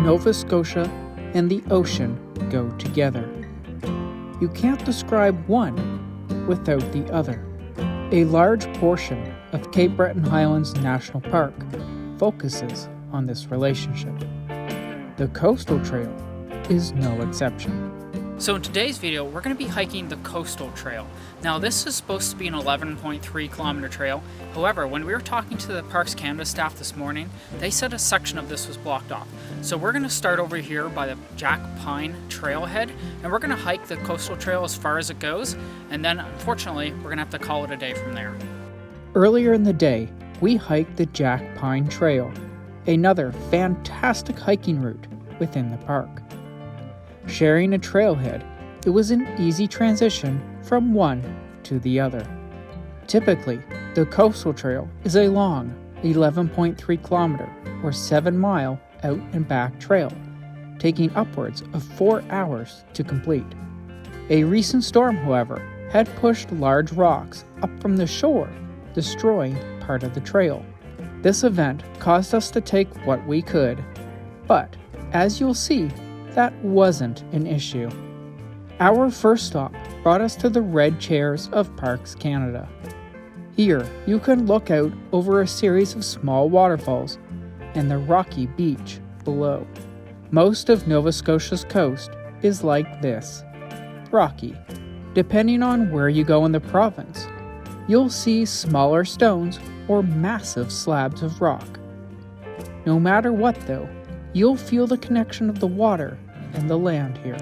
Nova Scotia and the ocean go together. You can't describe one without the other. A large portion of Cape Breton Highlands National Park focuses on this relationship. The coastal trail is no exception. So in today's video, we're going to be hiking the coastal trail. Now this is supposed to be an 11.3 kilometer trail. However, when we were talking to the Parks Canada staff this morning, they said a section of this was blocked off. So we're going to start over here by the Jack Pine trailhead, and we're going to hike the coastal trail as far as it goes. And then unfortunately, we're going to have to call it a day from there. Earlier in the day, we hiked the Jack Pine Trail, another fantastic hiking route within the park. Sharing a trailhead, it was an easy transition from one to the other. Typically, the coastal trail is a long 11.3 kilometer or 7-mile out and back trail, taking upwards of 4 hours to complete. A recent storm, however, had pushed large rocks up from the shore, destroying part of the trail. This event caused us to take what we could, but as you'll see, that wasn't an issue. Our first stop brought us to the Red Chairs of Parks Canada. Here, you can look out over a series of small waterfalls and the rocky beach below. Most of Nova Scotia's coast is like this, rocky. Depending on where you go in the province, you'll see smaller stones or massive slabs of rock. No matter what though, you'll feel the connection of the water and the land here.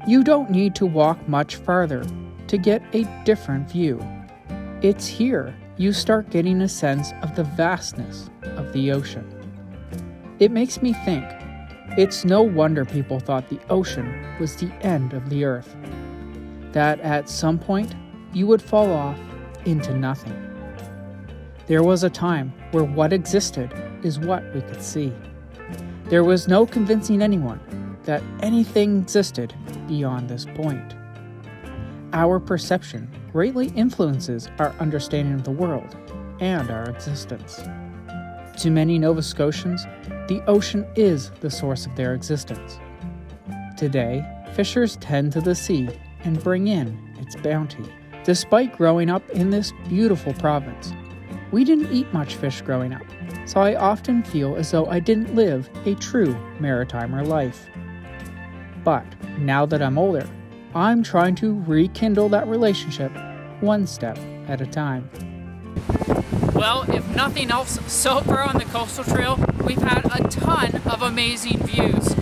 You don't need to walk much farther to get a different view. It's here you start getting a sense of the vastness of the ocean. It makes me think, it's no wonder people thought the ocean was the end of the earth, that at some point you would fall off into nothing. There was a time where what existed is what we could see. There was no convincing anyone that anything existed beyond this point. Our perception greatly influences our understanding of the world and our existence. To many Nova Scotians, the ocean is the source of their existence. Today, fishers tend to the sea and bring in its bounty. Despite growing up in this beautiful province, we didn't eat much fish growing up, so I often feel as though I didn't live a true maritimer life. But now that I'm older, I'm trying to rekindle that relationship one step at a time. Well, if nothing else, so far on the coastal trail, we've had a ton of amazing views.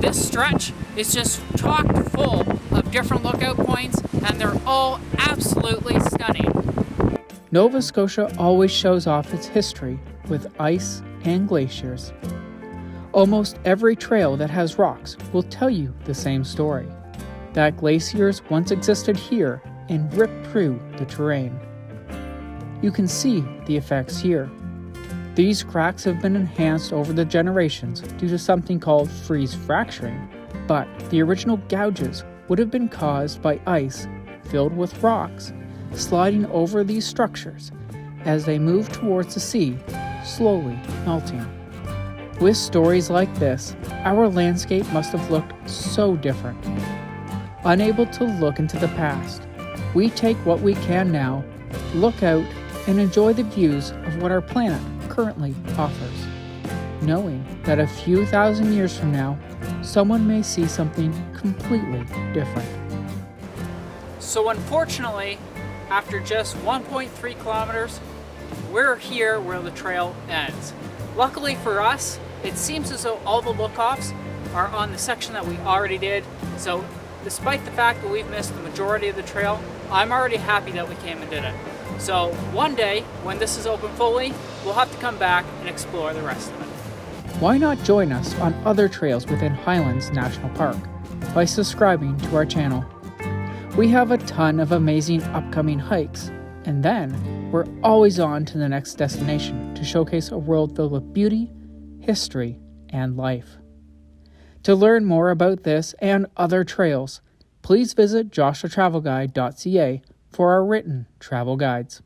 This stretch is just chock full of different lookout points, and they're all absolutely stunning. Nova Scotia always shows off its history with ice and glaciers. Almost every trail that has rocks will tell you the same story, that glaciers once existed here and ripped through the terrain. You can see the effects here. These cracks have been enhanced over the generations due to something called freeze fracturing, but the original gouges would have been caused by ice filled with rocks sliding over these structures as they move towards the sea, slowly melting. With stories like this, our landscape must have looked so different. Unable to look into the past, we take what we can now, look out, and enjoy the views of what our planet currently offers, knowing that a few thousand years from now, someone may see something completely different. So unfortunately, after just 1.3 kilometers, we're here where the trail ends. Luckily for us, it seems as though all the look-offs are on the section that we already did. So despite the fact that we've missed the majority of the trail, I'm already happy that we came and did it. So one day, when this is open fully, we'll have to come back and explore the rest of it. Why not join us on other trails within Highlands National Park by subscribing to our channel? We have a ton of amazing upcoming hikes, and then we're always on to the next destination to showcase a world filled with beauty, history, and life. To learn more about this and other trails, please visit joshuatravelguide.ca for our written travel guides.